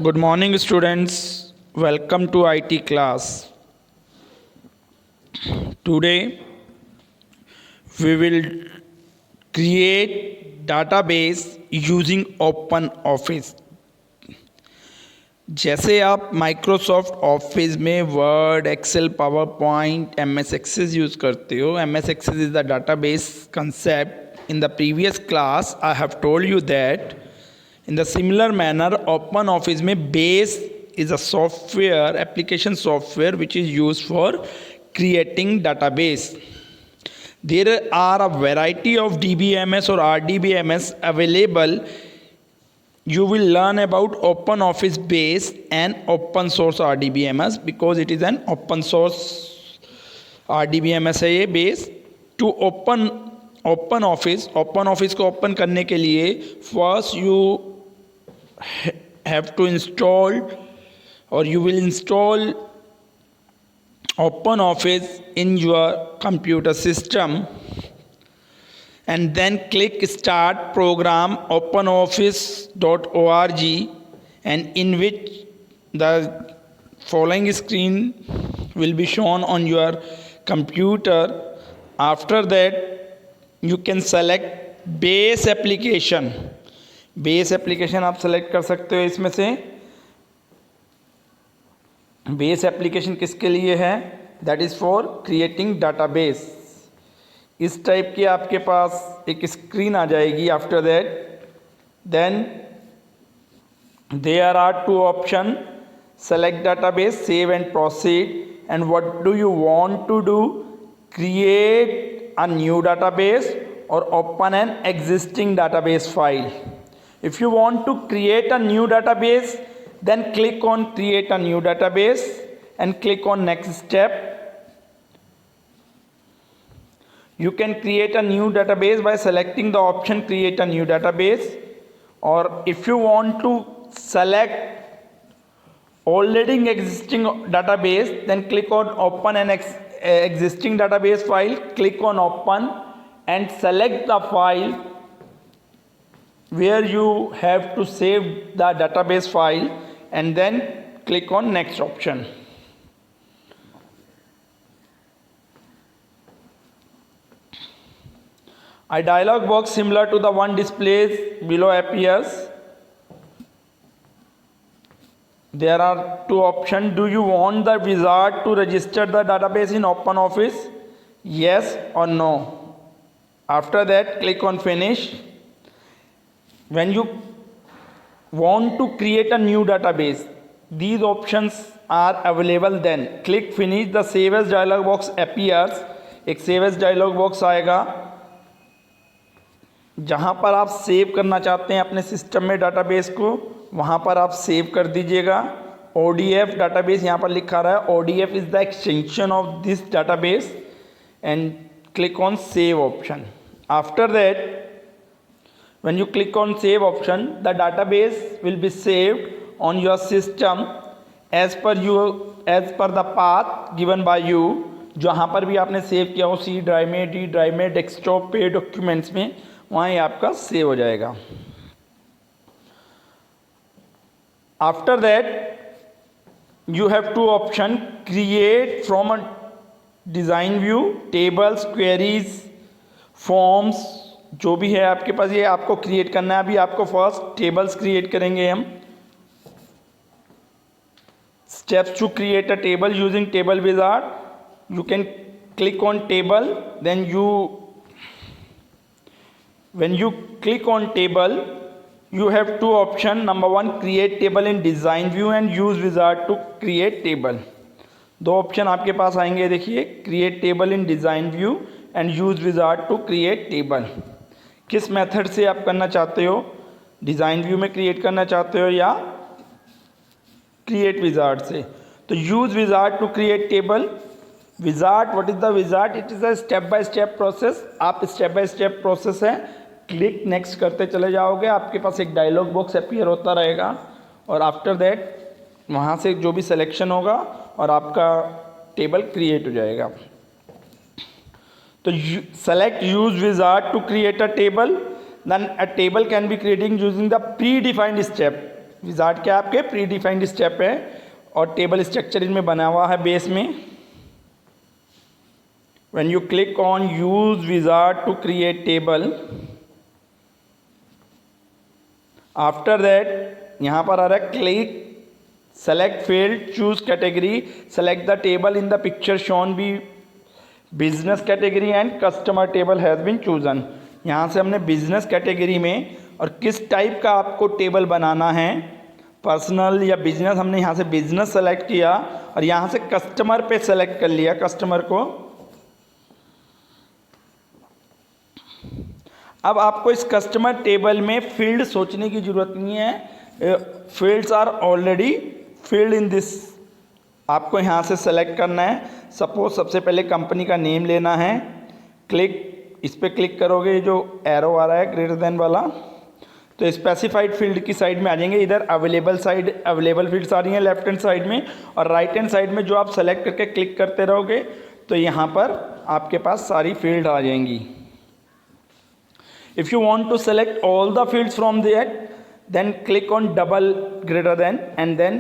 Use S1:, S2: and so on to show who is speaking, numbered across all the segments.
S1: Good morning, students. Welcome to IT class. Today, we will create database using OpenOffice. जैसे आप Microsoft Office में word, excel, PowerPoint, M S access use करते हो. M S access is the database concept. In the previous class, I have told you that in the similar manner, OpenOffice में base is a software, application software which is used for creating database. There are a variety of DBMS or RDBMS available. You will learn about OpenOffice base and open source RDBMS because it is an open source RDBMS है ये base. To open OpenOffice को open करने के लिए first you have to install or you will install OpenOffice in your computer system and then click start program openoffice.org and in which the following screen will be shown on your computer. After that you can select base application. Base application आप select कर सकते हो. इसमें से base application किसके लिए है? That is for creating database. इस टाइप की आपके पास एक स्क्रीन आ जाएगी. After that then there are two option, select database, save and proceed. And what do you want to do? Create a new database और open an existing database file. If you want to create a new database, then click on create a new database and click on next step. You can create a new database by selecting the option create a new database, or if you want to select already existing database, then click on open an existing database file, click on open and select the file where you have to save the database file and then click on next option. A dialog box similar to the one displayed below appears. There are two options. Do you want the wizard to register the database in OpenOffice? Yes or no. After that click on finish. When you want to create a new database, these options are available. Then click finish. The save as dialog box appears. एक save as dialog box आएगा जहाँ पर आप save करना चाहते हैं अपने system में डाटाबेस को, वहाँ पर आप सेव कर दीजिएगा. ODF डाटाबेस यहाँ पर लिखा रहा है. ODF is the extension of this database and click on save option. After that when you click on save option, the database will be saved on your system as per the path given by you. जहाँ पर भी आपने save किया हो, C drive में, D drive में, desktop पे, documents में, वहाँ ही आपका सेव हो जाएगा. After that you have two option, create from a design view, tables, queries, forms, जो भी है आपके पास ये आपको क्रिएट करना है. अभी आपको फर्स्ट टेबल्स क्रिएट करेंगे हम. Steps to create a table using table wizard. You can click on table, then when you click on table you have two option. Number one, create table in design view and use wizard to create table. दो option आपके पास आएंगे. देखिए, create table in design view and use wizard to create table. किस method से आप करना चाहते हो? डिज़ाइन व्यू में क्रिएट करना चाहते हो या क्रिएट विजार्ड से? तो use wizard to create table. Wizard, what is the wizard? It is a step by step process. आप स्टेप बाय स्टेप प्रोसेस है, क्लिक नेक्स्ट करते चले जाओगे, आपके पास एक डायलॉग बॉक्स अपीयर होता रहेगा और आफ्टर दैट वहाँ से जो भी सिलेक्शन होगा और आपका टेबल क्रिएट हो जाएगा. तो select use wizard to create a table. Then a table can be creating using the predefined step. Wizard क्या आपके प्री डिफाइंड स्टेप है और टेबल स्ट्रक्चर इनमें बना हुआ है बेस में. When you click on use wizard to create table, after that यहाँ पर आ रहा है click select field, choose category, select the table in the picture shown be business category and customer table has been chosen. यहाँ से हमने business category में और किस टाइप का आपको टेबल बनाना है, पर्सनल या बिजनेस, हमने यहाँ से बिजनेस सेलेक्ट किया और यहाँ से कस्टमर पे सेलेक्ट कर लिया कस्टमर को. अब आपको इस कस्टमर टेबल में फील्ड सोचने की ज़रूरत नहीं है, fields are already field in this. आपको यहाँ से सेलेक्ट करना है. सपोज सबसे पहले कंपनी का नेम लेना है. क्लिक, इस पर क्लिक करोगे, जो एरो आ रहा है ग्रेटर देन वाला, तो स्पेसिफाइड फील्ड की साइड में आ जाएंगे. इधर अवेलेबल फील्ड्स आ रही हैं लेफ्ट हैंड साइड में, और राइट हैंड साइड में जो आप सेलेक्ट करके क्लिक करते रहोगे तो यहाँ पर आपके पास सारी फील्ड आ जाएंगी. If you want to select all the fields from there, then click on double greater than, and then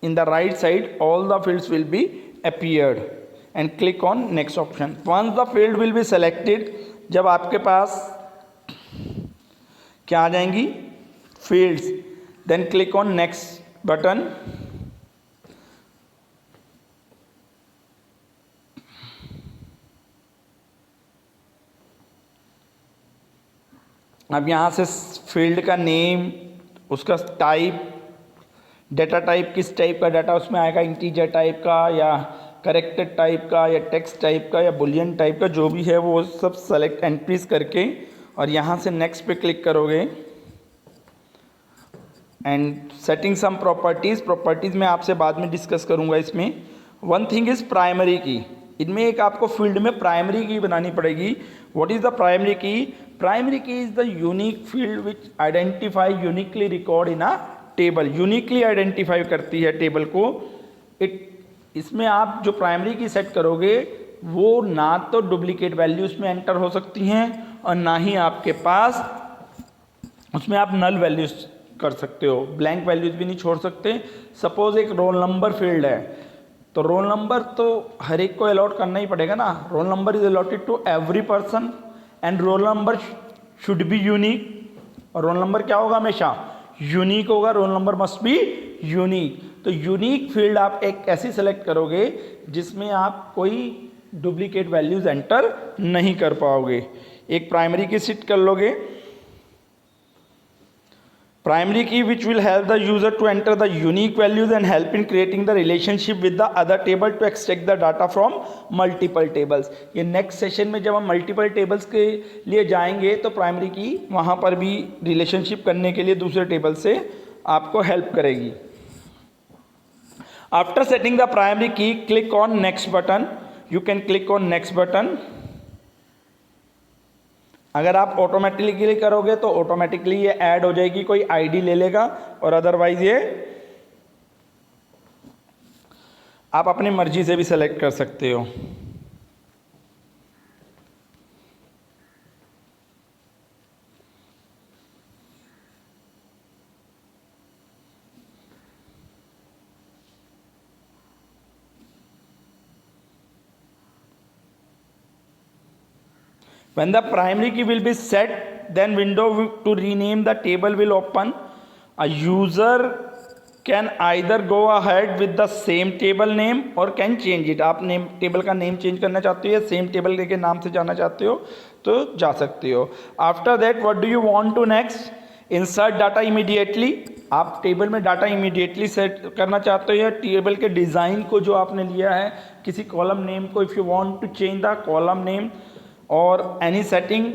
S1: in the right side all the fields will be appeared, and click on next option. Once the field will be selected, जब आपके पास क्या आ जाएंगी fields, then click on next button. अब यहाँ से field का name, उसका type, data type, किस टाइप का डाटा उसमें आएगा, इंटीजर टाइप का या करेक्टेड टाइप का या टेक्स्ट टाइप का या बुलियन टाइप का, जो भी है वो सब सेलेक्ट एंट्रीज करके और यहाँ से नेक्स्ट पे क्लिक करोगे. एंड सेटिंग सम प्रॉपर्टीज़ मैं आपसे बाद में डिस्कस करूँगा इसमें. वन थिंग इज़ प्राइमरी की. इनमें एक आपको फील्ड में प्राइमरी की बनानी पड़ेगी. व्हाट इज़ द प्राइमरी की? प्राइमरी की is the unique field which identify uniquely record in a table. Uniquely identify करती है टेबल को. इसमें आप जो प्राइमरी की सेट करोगे वो ना तो डुप्लीकेट वैल्यूज में एंटर हो सकती हैं और ना ही आपके पास उसमें आप नल वैल्यूज कर सकते हो, ब्लैंक वैल्यूज भी नहीं छोड़ सकते. सपोज एक रोल नंबर फील्ड है, तो रोल नंबर तो हर एक को अलॉट करना ही पड़ेगा ना. Roll number is allotted to every person and roll number should be unique. और रोल नंबर क्या होगा? हमेशा यूनिक होगा. Roll number must be unique. तो यूनिक फील्ड आप एक ऐसी सेलेक्ट करोगे जिसमें आप कोई डुप्लीकेट वैल्यूज एंटर नहीं कर पाओगे. एक प्राइमरी की सेट कर लोगे. Primary key which will help the user to enter the unique values and help in creating the relationship with the other table to extract the data from multiple tables. ये next session में जब हम multiple tables के लिए जाएंगे तो primary की वहाँ पर भी रिलेशनशिप करने के लिए दूसरे टेबल से आपको हेल्प करेगी. आफ्टर सेटिंग द प्राइमरी की, click on next button. You can click on next button. अगर आप ऑटोमेटिकली करोगे तो ऑटोमेटिकली ये ऐड हो जाएगी, कोई आईडी ले लेगा, और अदरवाइज ये आप अपनी मर्जी से भी सेलेक्ट कर सकते हो. When the primary key will be set, then window to rename the table will open. A user can either go ahead with the same table name or can change it. आप name table का name change करना चाहते हो या same table के नाम से जाना चाहते हो तो जा सकते हो. After that what do you want to next? Insert data immediately. आप टेबल में डाटा इमीडिएटली सेट करना चाहते हो या टेबल के डिज़ाइन को जो आपने लिया है, किसी कॉलम नेम को, if you want to change the column name और any setting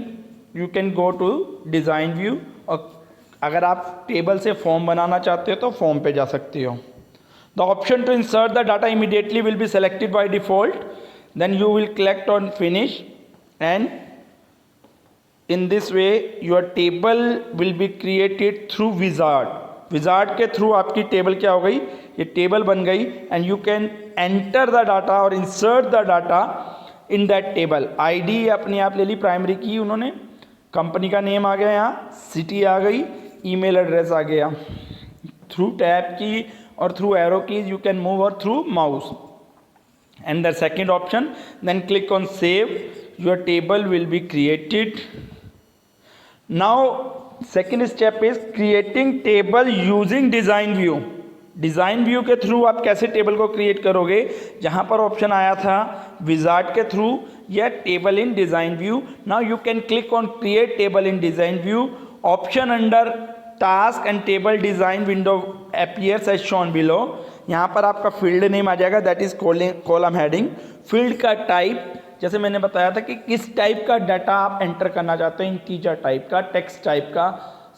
S1: you can go to design view. और अगर आप टेबल से फॉर्म बनाना चाहते हो तो फॉर्म पे जा सकते हो. The option to insert the data immediately will be selected by default. Then you will click on finish and in this way your table will be created through wizard. Wizard के थ्रू आपकी table क्या हो गई? ये table बन गई and you can enter the data और insert the data in that table. ID अपने आप ले ली प्राइमरी की उन्होंने, कंपनी का नेम आ गया, यहाँ सिटी आ गई, ईमेल एड्रेस आ गया, through tab key or through arrow keys you can move, or through mouse. And the second option, then click on save. Your table will be created. Now second step is creating table using design view. Design view के through आप कैसे table को create करोगे, जहाँ पर option आया था wizard के थ्रू या table in design view. Now you can click on create table in design view. Option under task and table design window appears as shown below. यहाँ पर आपका फील्ड नेम आ जाएगा, that is column heading. Field का type, जैसे मैंने बताया था कि किस टाइप का डाटा आप एंटर करना चाहते हैं, इंटीजर टाइप का, टेक्स्ट टाइप का.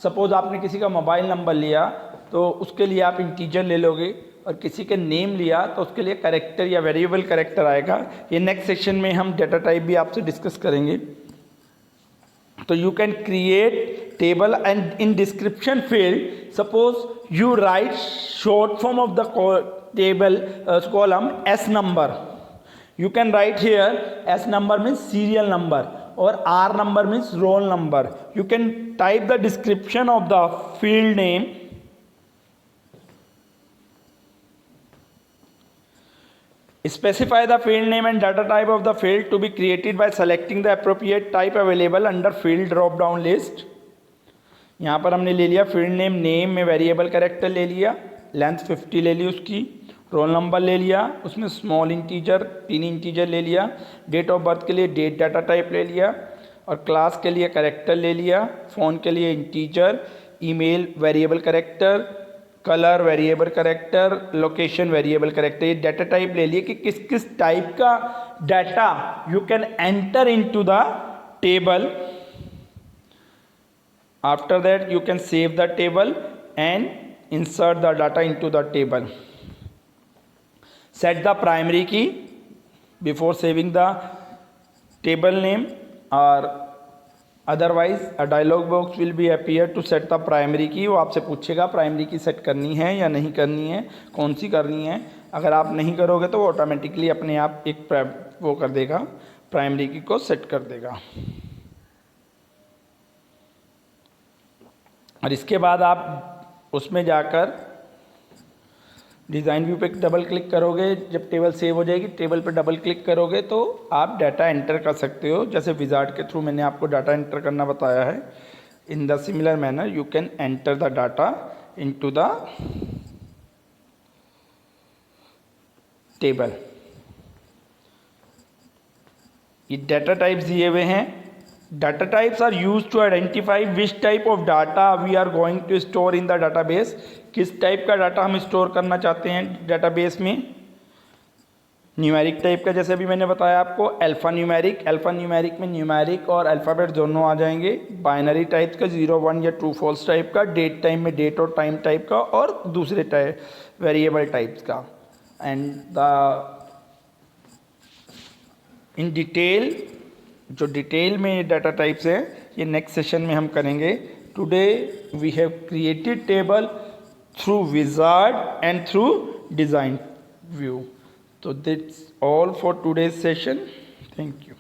S1: सपोज आपने किसी का मोबाइल नंबर लिया तो उसके लिए आप इंटीजर ले लोगे, और किसी के नेम लिया तो उसके लिए कैरेक्टर या वेरिएबल कैरेक्टर आएगा. ये नेक्स्ट सेक्शन में हम डाटा टाइप भी आपसे डिस्कस करेंगे. तो you can create table and in description field suppose you right short form of the table column S number. You can write here S number means serial number or R number means roll number. You can type the description of the field name. Specify the field name and data type of the field to be created by selecting the appropriate type available under field drop down list. यहाँ पर हमने ले लिया field name, name में variable character ले लिया, length 50 ले ली उसकी, रोल नंबर ले लिया, उसमें स्मॉल इंटीजर 3 इंटीजर ले लिया, डेट ऑफ बर्थ के लिए डेट डाटा टाइप ले लिया, और क्लास के लिए कैरेक्टर ले लिया, फ़ोन के लिए integer, email variable character, colour variable character, location variable character. ये डाटा टाइप ले लिए कि किस किस टाइप का data you can enter into the table. After that you can save the table and insert the data into the table. Set the primary key before saving the table name, or otherwise a dialog box will be appear to set the primary key. वो आपसे पूछेगा primary की set करनी है या नहीं करनी है, कौन सी करनी है. अगर आप नहीं करोगे तो वो ऑटोमेटिकली अपने आप एक वो कर देगा, प्राइमरी की को सेट कर देगा. और इसके बाद आप उसमें जाकर डिज़ाइन व्यू पे डबल क्लिक करोगे. जब टेबल सेव हो जाएगी, टेबल पे डबल क्लिक करोगे तो आप डाटा एंटर कर सकते हो. जैसे विजार्ड के थ्रू मैंने आपको डाटा एंटर करना बताया है. In the similar manner you can enter the data into the table. ये डाटा टाइप्स दिए हुए हैं. Data types are used to identify which type of data we are going to store in the database. किस type का data हम store करना चाहते हैं डाटाबेस में. न्यूमेरिक टाइप का, जैसे भी मैंने बताया आपको, अल्फ़ा न्यूमेरिक में न्यूमेरिक और अल्फ़ाबेट दोनों आ जाएंगे. बाइनरी टाइप का 0 1 या ट्रू फॉल्स टाइप का, डेट टाइम में डेट और टाइम टाइप का, और दूसरे टाइप वेरिएबल टाइप्स का. एंड द इन डिटेल, जो डिटेल में डाटा टाइप्स हैं ये नेक्स्ट सेशन में हम करेंगे. Today we have created table through wizard and through design view. तो that's all for today's session. Thank you.